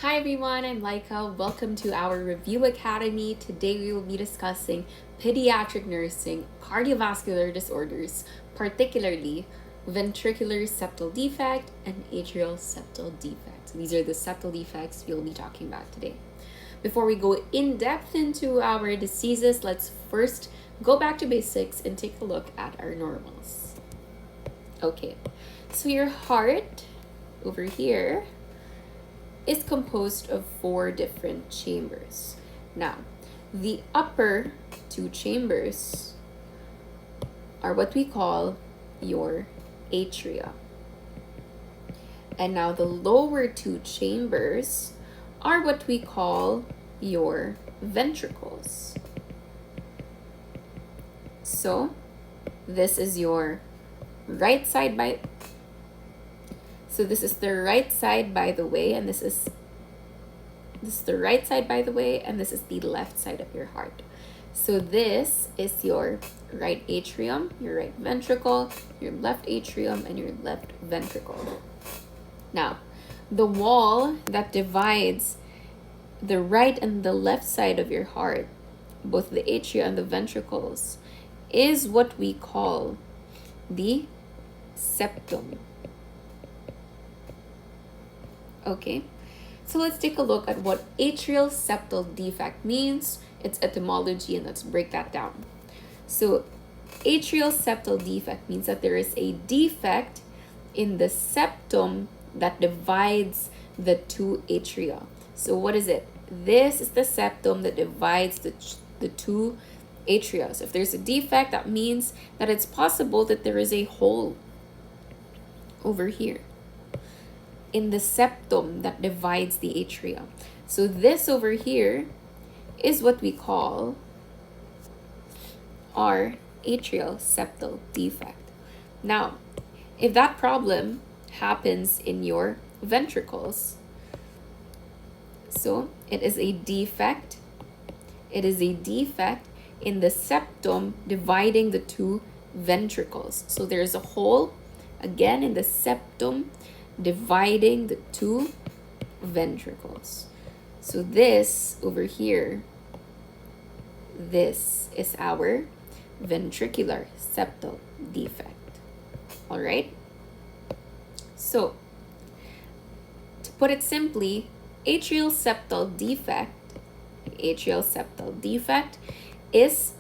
Hi everyone, I'm Laika. Welcome to our Review Academy. Today we will be discussing pediatric nursing, cardiovascular disorders, particularly ventricular septal defect and atrial septal defect. These are the septal defects we'll be talking about today. Before we go in depth into our diseases, let's first go back to basics and take a look at our normals. Okay, so your heart over here is composed of 4 different chambers. Now, the upper 2 chambers are what we call your atria. And now the lower 2 chambers are what we call your ventricles. So, this is your right side So this is the right side, by the way, and this is the right side, by the way, and this is the left side of your heart. So this is your right atrium, your right ventricle, your left atrium, and your left ventricle. Now, the wall that divides the right and the left side of your heart, both the atria and the ventricles, is what we call the septum. Okay, so let's take a look at what atrial septal defect means, its etymology, and let's break that down. So atrial septal defect means that there is a defect in the septum that divides the 2 atria. So what is it? This is the septum that divides the 2 atria. So if there's a defect, that means that it's possible that there is a hole over here in the septum that divides the atria. So this over here is what we call our atrial septal defect. Now, if that problem happens in your ventricles, so it is a defect in the septum dividing the 2 ventricles. So there's a hole again in the septum dividing the 2 ventricles. So this over here, this is our ventricular septal defect. All right? So, to put it simply, atrial septal defect is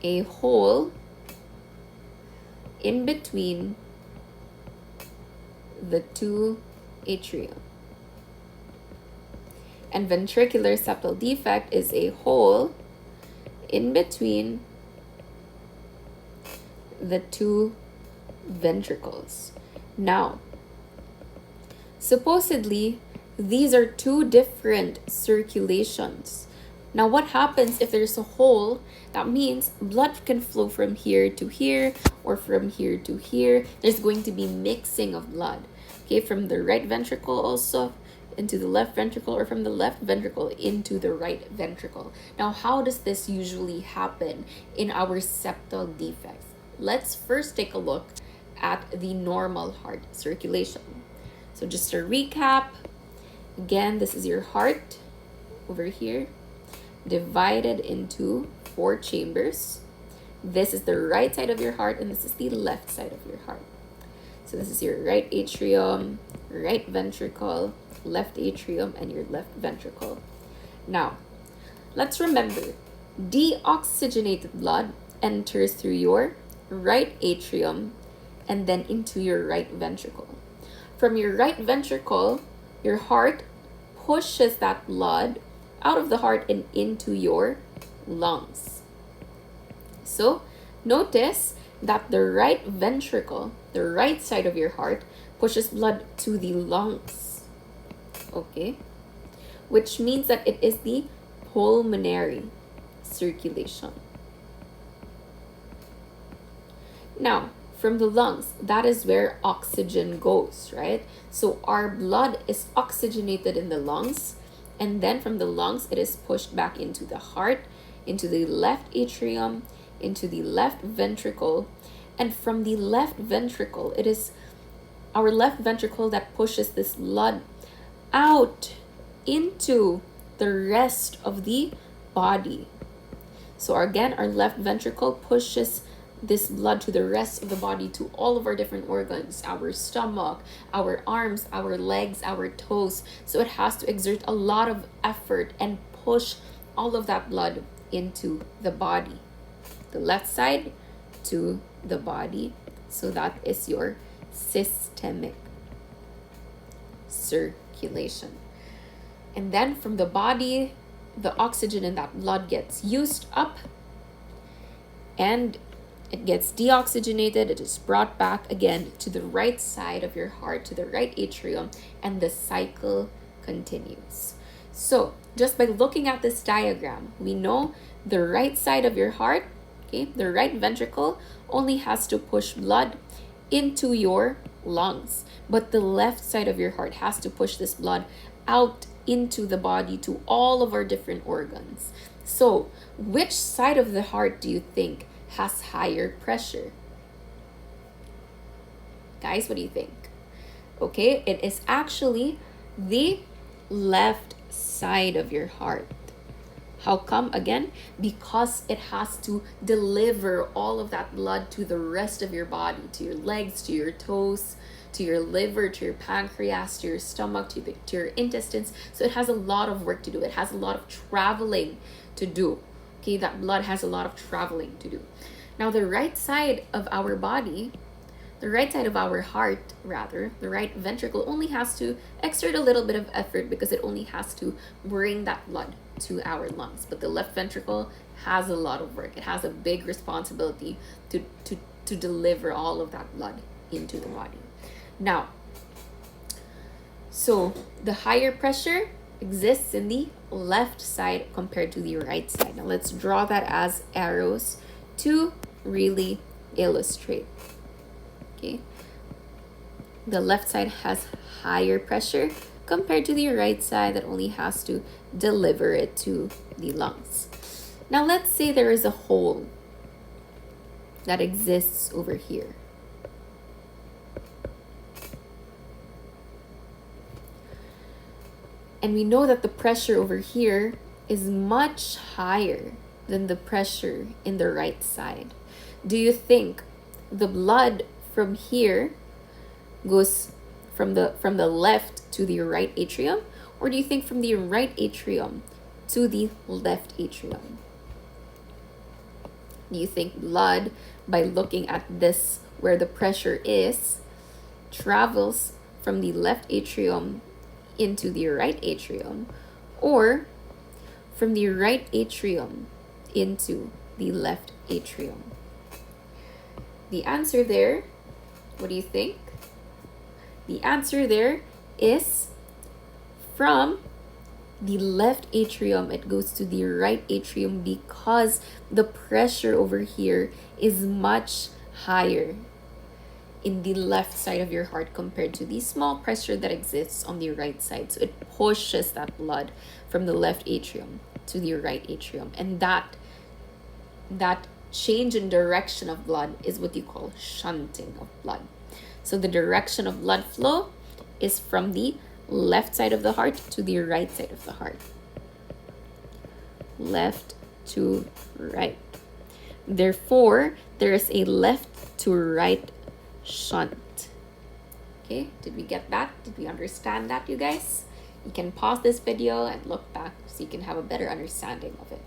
a hole in between the 2 atria. And ventricular septal defect is a hole in between the 2 ventricles. Now, supposedly, these are 2 different circulations. Now, what happens if there's a hole? That means blood can flow from here to here or from here to here. There's going to be mixing of blood. Okay, from the right ventricle also into the left ventricle, or from the left ventricle into the right ventricle. Now, how does this usually happen in our septal defects? Let's first take a look at the normal heart circulation. So just to recap, again, this is your heart over here, divided into 4 chambers. This is the right side of your heart, and this is the left side of your heart. So this is your right atrium, right ventricle, left atrium, and your left ventricle. Now, let's remember, deoxygenated blood enters through your right atrium and then into your right ventricle. From your right ventricle, your heart pushes that blood out of the heart and into your lungs. So, notice that the right ventricle, the right side of your heart, pushes blood to the lungs. Okay? Which means that it is the pulmonary circulation. Now, from the lungs, that is where oxygen goes, right? So our blood is oxygenated in the lungs, and then from the lungs, it is pushed back into the heart, into the left atrium, into the left ventricle, and from the left ventricle, it is our left ventricle that pushes this blood out into the rest of the body. So again, our left ventricle pushes this blood to the rest of the body, to all of our different organs, our stomach, our arms, our legs, our toes. So it has to exert a lot of effort and push all of that blood into the body. The left side to the body. So that is your systemic circulation. And then from the body, the oxygen in that blood gets used up and it gets deoxygenated. It is brought back again to the right side of your heart, to the right atrium, and the cycle continues. So just by looking at this diagram, we know the right side of your heart, okay, the right ventricle only has to push blood into your lungs, but the left side of your heart has to push this blood out into the body to all of our different organs. So which side of the heart do you think has higher pressure? Guys, what do you think? Okay, it is actually the left side of your heart. How come? Again, because it has to deliver all of that blood to the rest of your body, to your legs, to your toes, to your liver, to your pancreas, to your stomach, to your intestines. So it has a lot of work to do. It has a lot of traveling to do. Okay, that blood has a lot of traveling to do. Now the right side of our body, the right side of our heart rather, the right ventricle only has to exert a little bit of effort because it only has to bring that blood to our lungs. But the left ventricle has a lot of work. It has a big responsibility to deliver all of that blood into the body. Now, so the higher pressure exists in the left side compared to the right side. Now let's draw that as arrows to really illustrate. Okay, the left side has higher pressure compared to the right side that only has to deliver it to the lungs. Now let's say there is a hole that exists over here. And we know that the pressure over here is much higher than the pressure in the right side. Do you think the blood from here goes from the left to the right atrium, or do you think from the right atrium to the left atrium? Do you think blood, by looking at this where the pressure is, travels from the left atrium into the right atrium, or from the right atrium into the left atrium? The answer there, what do you think? The answer there is from the left atrium, it goes to the right atrium because the pressure over here is much higher in the left side of your heart compared to the small pressure that exists on the right side. So it pushes that blood from the left atrium to the right atrium. And that change in direction of blood is what you call shunting of blood. So the direction of blood flow is from the left side of the heart to the right side of the heart. Left to right. Therefore, there is a left to right shunt. Okay, did we get that? Did we understand that, you guys? You can pause this video and look back so you can have a better understanding of it.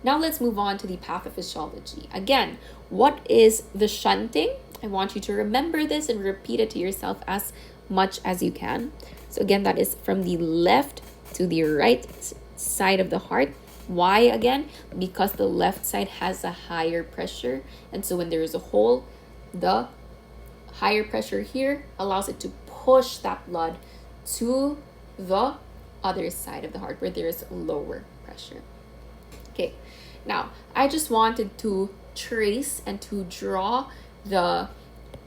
Now let's move on to the pathophysiology. Again, what is the shunting? I want you to remember this and repeat it to yourself as much as you can. So again, that is from the left to the right side of the heart. Why again? Because the left side has a higher pressure. And so when there is a hole, the higher pressure here allows it to push that blood to the other side of the heart where there is lower pressure. Okay, now I just wanted to trace and to draw the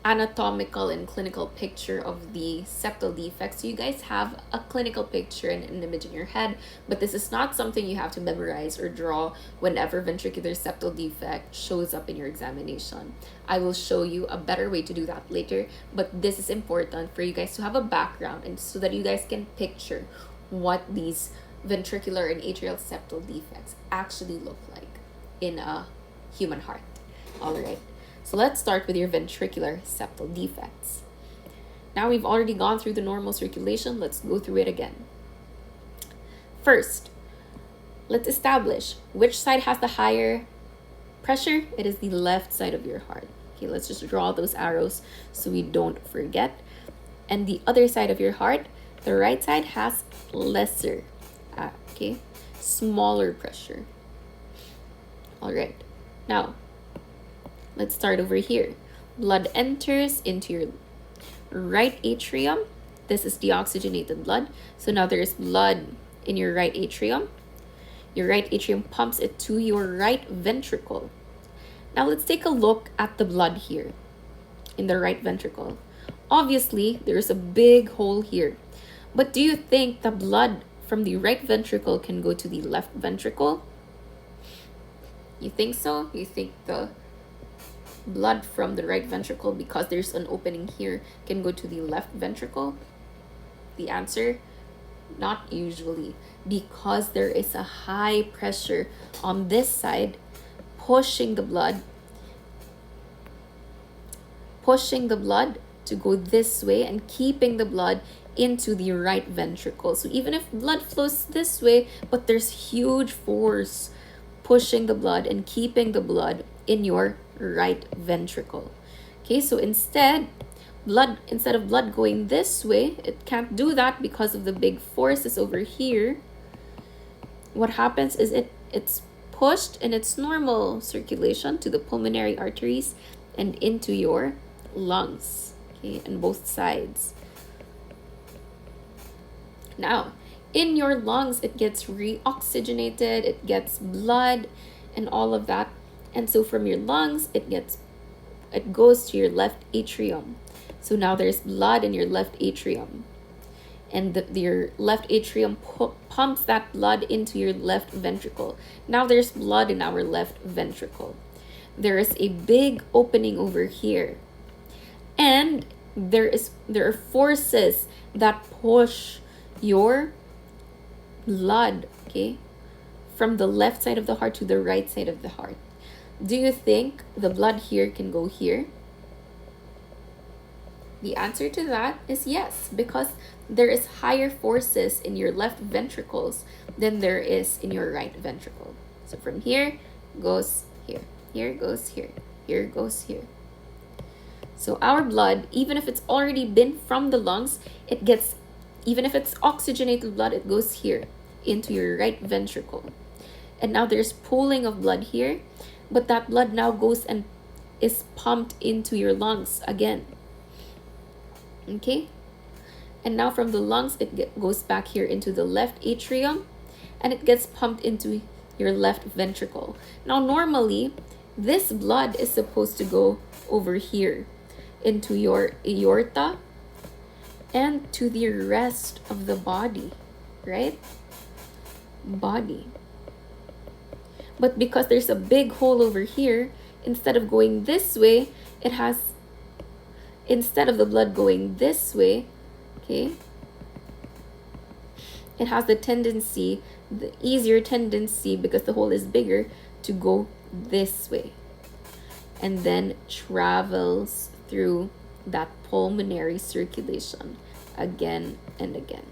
anatomical and clinical picture of the septal defects, so you guys have a clinical picture and an image in your head. But this is not something you have to memorize or draw whenever ventricular septal defect shows up in your examination. I will show you a better way to do that later, but this is important for you guys to have a background and so that you guys can picture what these ventricular and atrial septal defects actually look like in a human heart. All right, so let's start with your ventricular septal defects. Now we've already gone through the normal circulation. Let's go through it again. First, let's establish which side has the higher pressure. It is the left side of your heart. Okay, let's just draw those arrows so we don't forget. And the other side of your heart, the right side, has lesser, smaller pressure. All right, now let's start over here. Blood enters into your right atrium. This is deoxygenated blood. So now there's blood in your right atrium. Your right atrium pumps it to your right ventricle. Now let's take a look at the blood here in the right ventricle. Obviously, there's a big hole here. But do you think the blood from the right ventricle can go to the left ventricle? You think so? You think the blood from the right ventricle, because there's an opening here, can go to the left ventricle? The answer, not usually, because there is a high pressure on this side pushing the blood to go this way and keeping the blood into the right ventricle. So even if blood flows this way, but there's huge force pushing the blood and keeping the blood in your right ventricle. Okay, so instead of blood going this way, it can't do that because of the big forces over here. What happens is it's pushed in its normal circulation to the pulmonary arteries and into your lungs, okay, on both sides. Now, in your lungs, it gets reoxygenated, it gets blood and all of that. And so from your lungs, it goes to your left atrium. So now there's blood in your left atrium. And your left atrium pumps that blood into your left ventricle. Now there's blood in our left ventricle. There is a big opening over here. And there are forces that push your blood, okay, from the left side of the heart to the right side of the heart. Do you think the blood here can go here? The answer to that is yes, because there is higher forces in your left ventricles than there is in your right ventricle. So from here goes here, here goes here, here goes here. So our blood, even if it's already been from the lungs, even if it's oxygenated blood, it goes here into your right ventricle. And now there's pooling of blood here, but that blood now goes and is pumped into your lungs again. Okay? And now from the lungs, it goes back here into the left atrium, and it gets pumped into your left ventricle. Now, normally, this blood is supposed to go over here into your aorta and to the rest of the body, right? Body. But because there's a big hole over here, instead of going this way, instead of the blood going this way, okay, it has the easier tendency, because the hole is bigger, to go this way. And then travels through that pulmonary circulation again and again.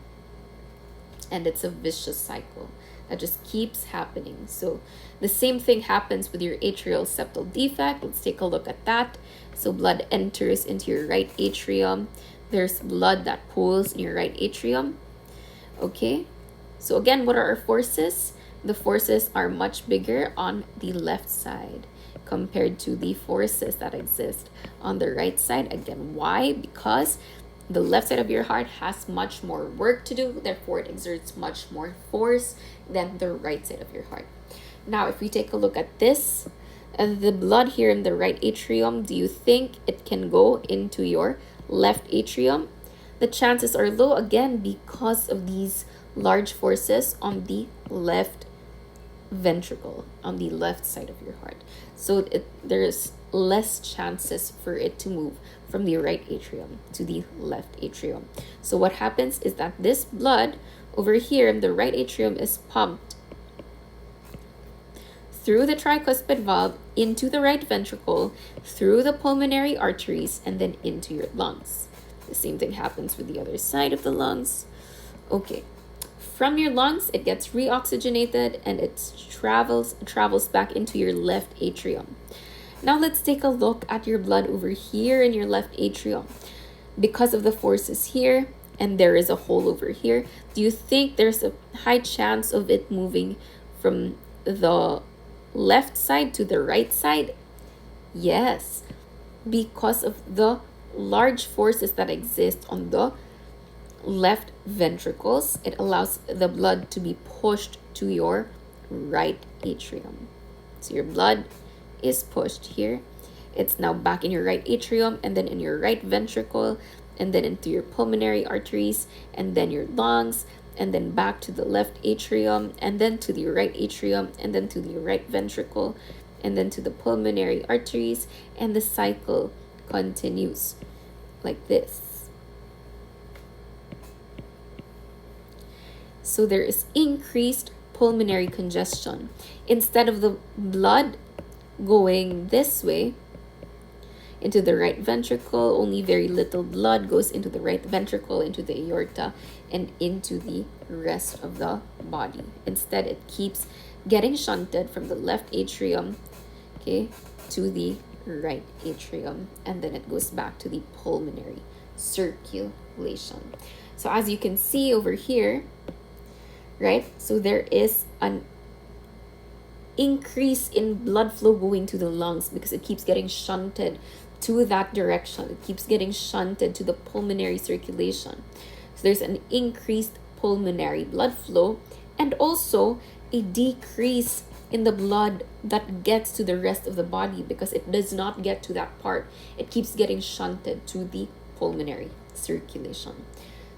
And it's a vicious cycle that just keeps happening. So the same thing happens with your atrial septal defect. Let's take a look at that. So blood enters into your right atrium. There's blood that pools in your right atrium. Okay, so again, what are our forces? The forces are much bigger on the left side compared to the forces that exist on the right side. Again, why? Because the left side of your heart has much more work to do, therefore it exerts much more force than the right side of your heart. Now, if we take a look at this, the blood here in the right atrium, do you think it can go into your left atrium? The chances are low, again, because of these large forces on the left ventricle, on the left side of your heart. So there's less chances for it to move from the right atrium to the left atrium. So what happens is that this blood over here, the right atrium is pumped through the tricuspid valve into the right ventricle, through the pulmonary arteries, and then into your lungs. The same thing happens with the other side of the lungs. Okay, from your lungs, it gets reoxygenated and it travels back into your left atrium. Now let's take a look at your blood over here in your left atrium. Because of the forces here, and there is a hole over here, do you think there's a high chance of it moving from the left side to the right side? Yes, because of the large forces that exist on the left ventricles, it allows the blood to be pushed to your right atrium. So your blood is pushed here. It's now back in your right atrium, and then in your right ventricle, and then into your pulmonary arteries, and then your lungs, and then back to the left atrium, and then to the right atrium, and then to the right ventricle, and then to the pulmonary arteries, and the cycle continues like this. So there is increased pulmonary congestion. Instead of the blood going this way into the right ventricle, only very little blood goes into the right ventricle, into the aorta, and into the rest of the body. Instead, it keeps getting shunted from the left atrium, okay, to the right atrium, and then it goes back to the pulmonary circulation. So as you can see over here, right, so there is an increase in blood flow going to the lungs because it keeps getting shunted to that direction. It keeps getting shunted to the pulmonary circulation. So there's an increased pulmonary blood flow and also a decrease in the blood that gets to the rest of the body because it does not get to that part. It keeps getting shunted to the pulmonary circulation.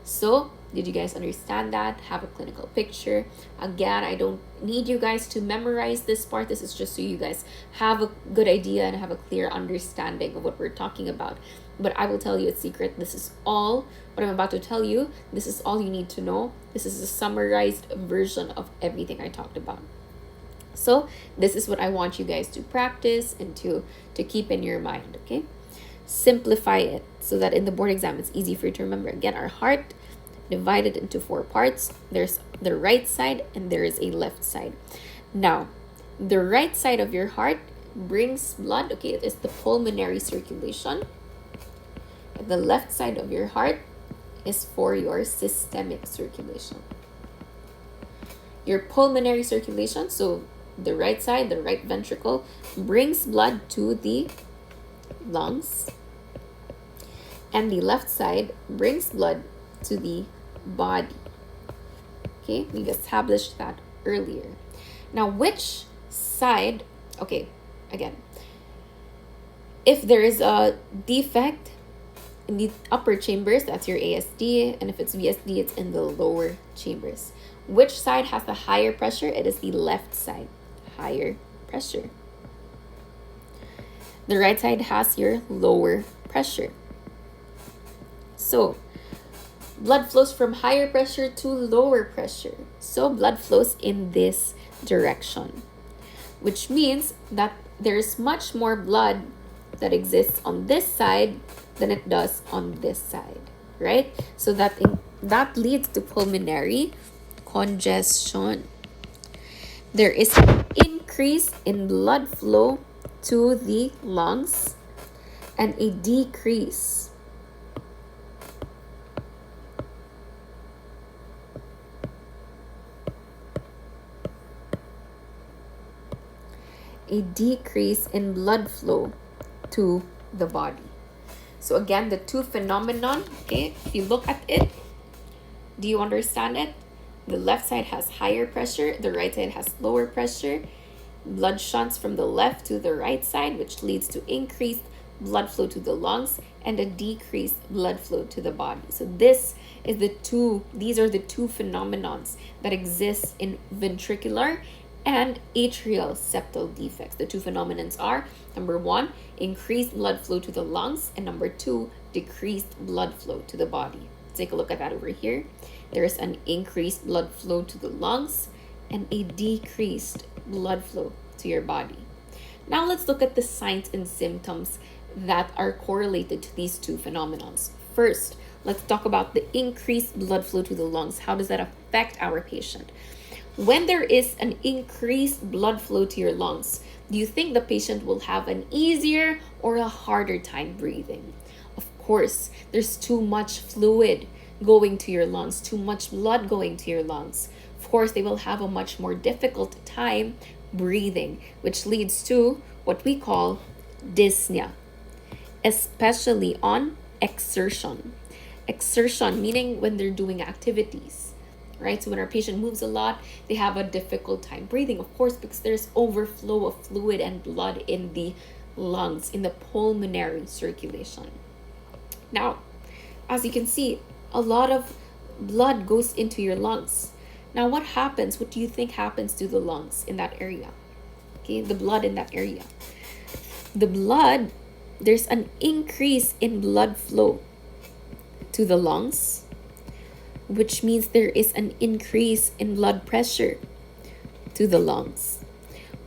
So, did you guys understand that? Have a clinical picture. Again, I don't need you guys to memorize this part. This is just so you guys have a good idea and have a clear understanding of what we're talking about. But I will tell you a secret. This is all what I'm about to tell you. This is all you need to know. This is a summarized version of everything I talked about. So, this is what I want you guys to practice and to keep in your mind, okay? Simplify it so that in the board exam it's easy for you to remember. Again, our heart divided into 4 parts. There's the right side and there is a left side. Now, the right side of your heart brings blood, okay, it is the pulmonary circulation. The left side of your heart is for your systemic circulation. Your pulmonary circulation, so the right side, the right ventricle, brings blood to the lungs, and the left side brings blood to the body. Okay, we established that earlier. Now, which side, okay, again, if there is a defect in the upper chambers, that's your ASD, and if it's VSD, it's in the lower chambers. Which side has the higher pressure? It is the left side, higher pressure. The right side has your lower pressure. So, blood flows from higher pressure to lower pressure. So, blood flows in this direction, which means that there's much more blood that exists on this side than it does on this side, right? So that leads to pulmonary congestion. There is an increase in blood flow to the lungs and a decrease in blood flow to the body. So again, the two phenomenon, okay, if you look at it, do you understand it? The left side has higher pressure, the right side has lower pressure. Blood shunts from the left to the right side, which leads to increased blood flow to the lungs and a decreased blood flow to the body. So these are the two phenomenons that exist in ventricular and atrial septal defects. The two phenomenons are, number 1, increased blood flow to the lungs, and number 2, decreased blood flow to the body. Take a look at that over here. There is an increased blood flow to the lungs and a decreased blood flow to your body. Now let's look at the signs and symptoms that are correlated to these two phenomena. First, let's talk about the increased blood flow to the lungs. How does that affect our patient? When there is an increased blood flow to your lungs, do you think the patient will have an easier or a harder time breathing? Of course, there's too much fluid going to your lungs, too much blood going to your lungs. Of course, they will have a much more difficult time breathing, which leads to what we call dyspnea, especially on exertion. Exertion meaning when they're doing activities, right? So when our patient moves a lot, they have a difficult time breathing, of course, because there's overflow of fluid and blood in the lungs, in the pulmonary circulation. Now, as you can see, a lot of blood goes into your lungs. Now, what happens? What do you think happens to the lungs in that area? Okay, the blood in that area. The blood, there's an increase in blood flow to the lungs, which means there is an increase in blood pressure to the lungs,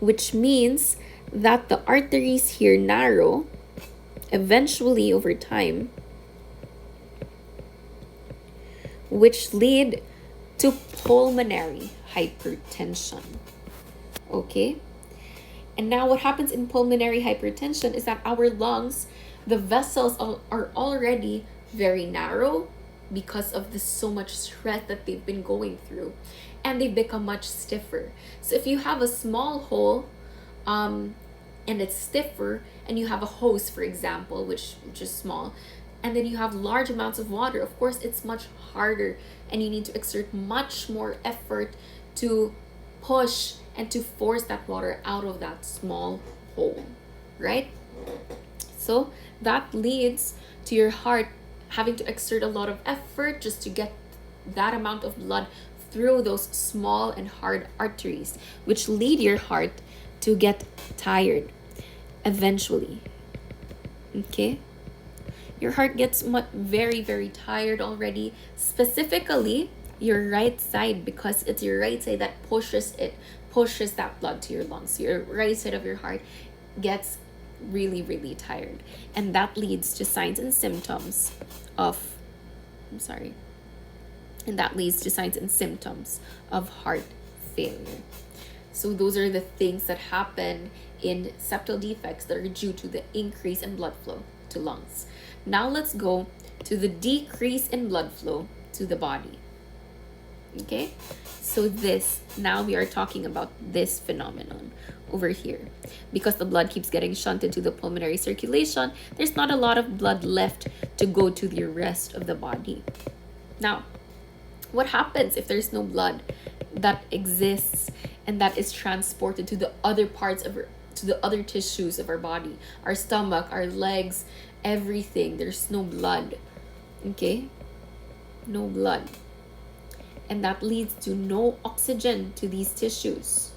which means that the arteries here narrow eventually over time, which lead to pulmonary hypertension. Okay? And now what happens in pulmonary hypertension is that our lungs, the vessels are already very narrow because of this so much stress that they've been going through, and they've become much stiffer. So if you have a small hole and it's stiffer, and you have a hose, for example, which is small, and then you have large amounts of water, of course it's much harder, and you need to exert much more effort to push and to force that water out of that small hole, right? So that leads to your heart having to exert a lot of effort just to get that amount of blood through those small and hard arteries, which lead your heart to get tired eventually. Okay? Your heart gets very, very tired already, specifically your right side, because it's your right side that pushes that blood to your lungs. Your right side of your heart gets really, really tired, and that leads to signs and symptoms of heart failure. So those are the things that happen in septal defects that are due to the increase in blood flow to lungs. Now let's go to the decrease in blood flow to the body. Okay, so now we are talking about this phenomenon over here. Because the blood keeps getting shunted to the pulmonary circulation, there's not a lot of blood left to go to the rest of the body. Now, what happens if there's no blood that exists and that is transported to the other to the other tissues of our body, our stomach, our legs, everything? There's no blood. Okay, no blood. And that leads to no oxygen to these tissues.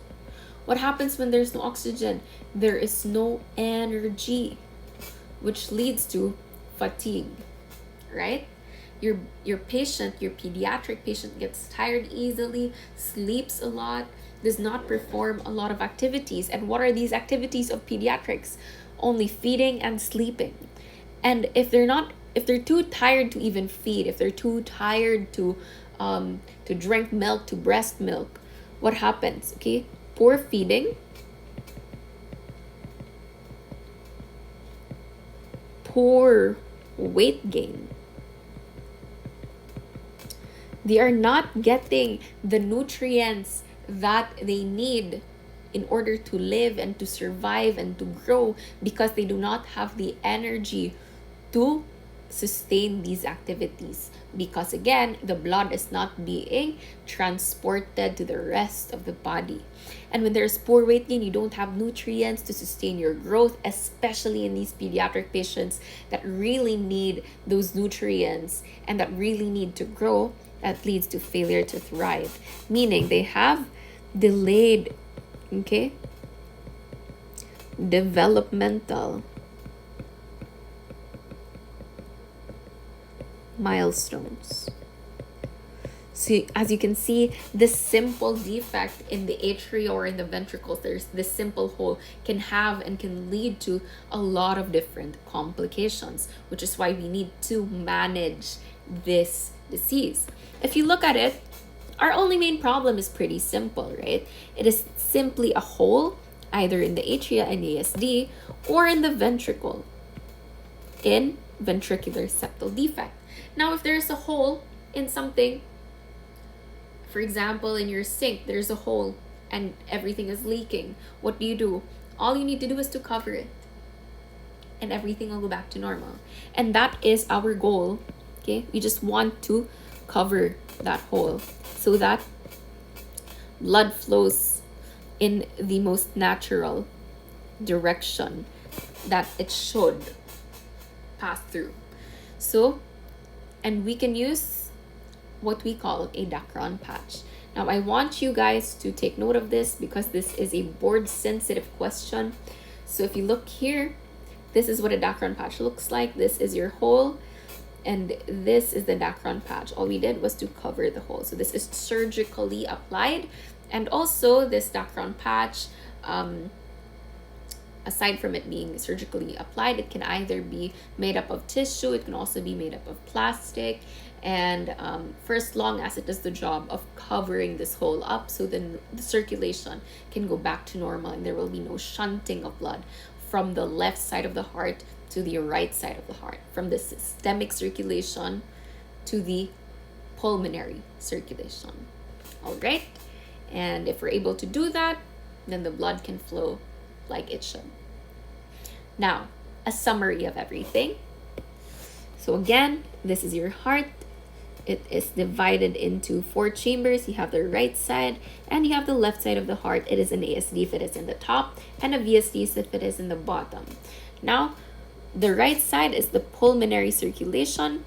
What happens when there's no oxygen? There is no energy, which leads to fatigue, right? Your pediatric patient gets tired easily, sleeps a lot, does not perform a lot of activities. And what are these activities of pediatrics? Only feeding and sleeping. And if they're too tired to even feed, if they're too tired to drink milk, to breast milk, what happens? Okay, poor feeding, poor weight gain. They are not getting the nutrients that they need in order to live and to survive and to grow, because they do not have the energy to sustain these activities, because again, the blood is not being transported to the rest of the body. And when there's poor weight gain, you don't have nutrients to sustain your growth, especially in these pediatric patients that really need those nutrients and that really need to grow. That leads to failure to thrive, meaning they have delayed, milestones. So as you can see, this simple defect in the atria or in the ventricles, there's this simple hole, can have and can lead to a lot of different complications, which is why we need to manage this disease. If you look at it, our only main problem is pretty simple, right? It is simply a hole either in the atria and ASD or in the ventricle in ventricular septal defect. Now, if there's a hole in something, for example, in your sink, there's a hole and everything is leaking, what do? All you need to do is to cover it and everything will go back to normal. And that is our goal, okay? We just want to cover that hole so that blood flows in the most natural direction that it should pass through. So, and we can use what we call a Dacron patch. Now, I want you guys to take note of this because this is a board sensitive question. So if you look here, this is what a Dacron patch looks like. This is your hole and this is the Dacron patch. All we did was to cover the hole. So this is surgically applied. And also this Dacron patch, aside from it being surgically applied, it can either be made up of tissue, it can also be made up of plastic, and for as long as it does the job of covering this hole up, so then the circulation can go back to normal and there will be no shunting of blood from the left side of the heart to the right side of the heart, from the systemic circulation to the pulmonary circulation. All right, and if we're able to do that, then the blood can flow like it should. Now, a summary of everything. So again, this is your heart. It is divided into 4 chambers. You have the right side and you have the left side of the heart. It is an ASD if it is in the top and a VSD if it is in the bottom. Now, the right side is the pulmonary circulation,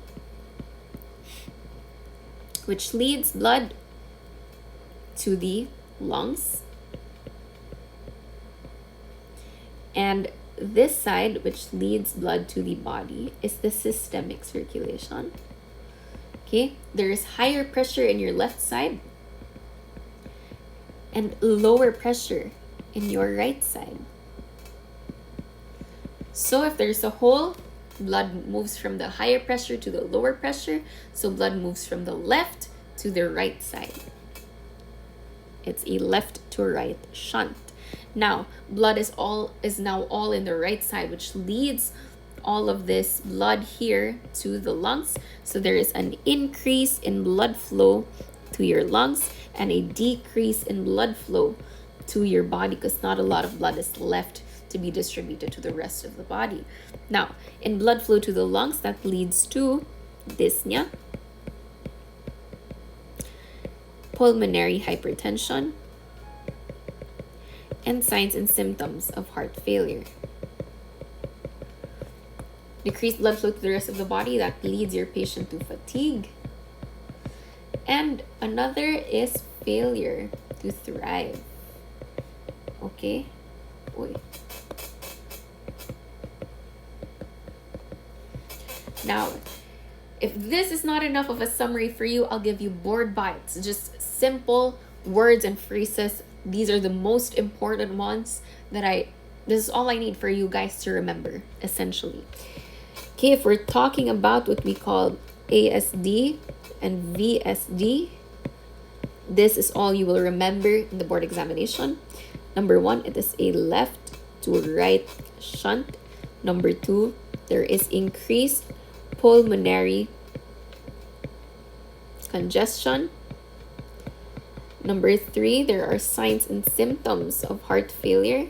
which leads blood to the lungs. And this side, which leads blood to the body, is the systemic circulation. Okay, there is higher pressure in your left side and lower pressure in your right side. So if there's a hole, blood moves from the higher pressure to the lower pressure. So blood moves from the left to the right side. It's a left to right shunt. Now, blood is now all in the right side, which leads all of this blood here to the lungs. So there is an increase in blood flow to your lungs and a decrease in blood flow to your body because not a lot of blood is left to be distributed to the rest of the body. Now, in blood flow to the lungs, that leads to dyspnea, pulmonary hypertension, and signs and symptoms of heart failure. Decreased blood flow to the rest of the body, that leads your patient to fatigue. And another is failure to thrive. Okay? Wait. Now, if this is not enough of a summary for you, I'll give you board bites. Just simple words and phrases. These are the most important ones this is all I need for you guys to remember, essentially. Okay, if we're talking about what we call ASD and VSD, this is all you will remember in the board examination. Number 1, it is a left to right shunt. Number 2, there is increased pulmonary congestion. Number 3, there are signs and symptoms of heart failure.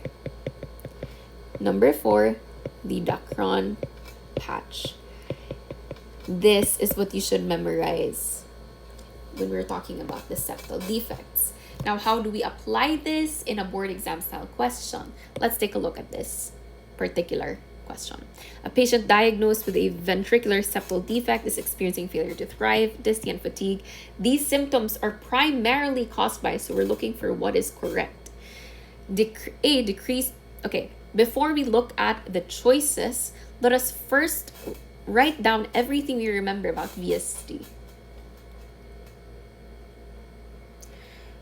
Number 4, the Dacron patch. This is what you should memorize when we're talking about the septal defects. Now, how do we apply this in a board exam style question? Let's take a look at this particular question. A patient diagnosed with a ventricular septal defect is experiencing failure to thrive, dyspnea, and fatigue. These symptoms are primarily caused by, so we're looking for what is correct. Decrease. Okay, before we look at the choices, let us first write down everything you remember about VSD.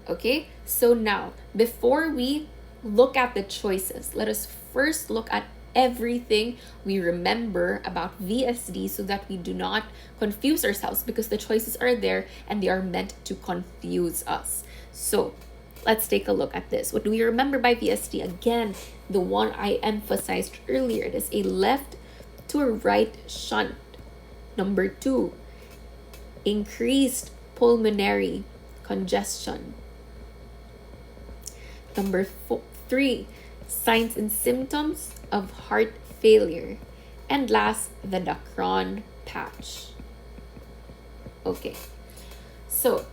Okay, so now, before we look at the choices, let us first look at everything we remember about VSD so that we do not confuse ourselves, because the choices are there and they are meant to confuse us. So let's take a look at this. What do we remember by VSD? Again, the one I emphasized earlier. It is a left to a right shunt. Number 2, increased pulmonary congestion. Number 3, signs and symptoms of heart failure. And last, the Dacron patch. Okay, so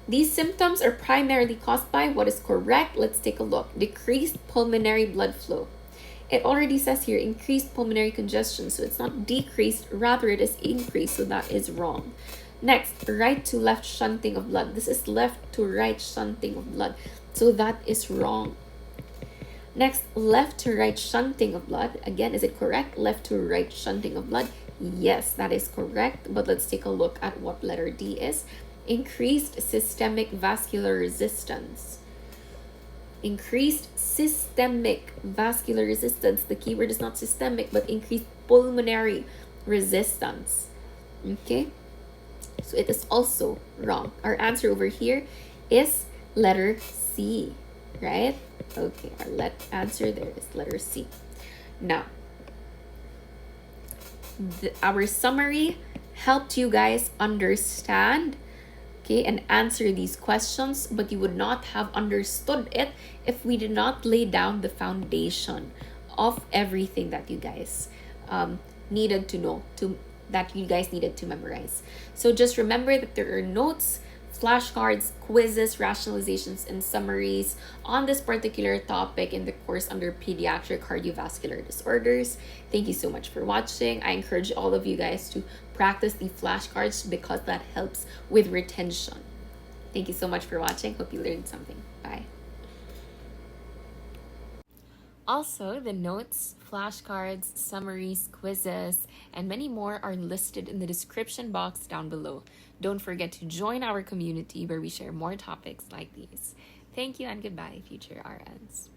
these symptoms are primarily caused by what is correct. Let's take a look. Decreased pulmonary blood flow. It already says here increased pulmonary congestion, so it's not decreased, rather it is increased, so that is wrong. Next, right to left shunting of blood. This is left to right shunting of blood, so that is wrong. Next, left to right shunting of blood. Again, is it correct? Left to right shunting of blood. Yes, that is correct. But let's take a look at what letter D is. Increased systemic vascular resistance. Increased systemic vascular resistance. The keyword is not systemic, but increased pulmonary resistance. Okay, so it is also wrong. Our answer over here is letter C, right? Okay, our answer there is letter C. Now, our summary helped you guys understand, okay, and answer these questions, but you would not have understood it if we did not lay down the foundation of everything that you guys needed to know, that you guys needed to memorize. So just remember that there are notes, flashcards, quizzes, rationalizations, and summaries on this particular topic in the course under Pediatric Cardiovascular Disorders. Thank you so much for watching. I encourage all of you guys to practice the flashcards because that helps with retention. Thank you so much for watching. Hope you learned something. Bye. Also, the notes, flashcards, summaries, quizzes, and many more are listed in the description box down below. Don't forget to join our community where we share more topics like these. Thank you and goodbye, future RNs.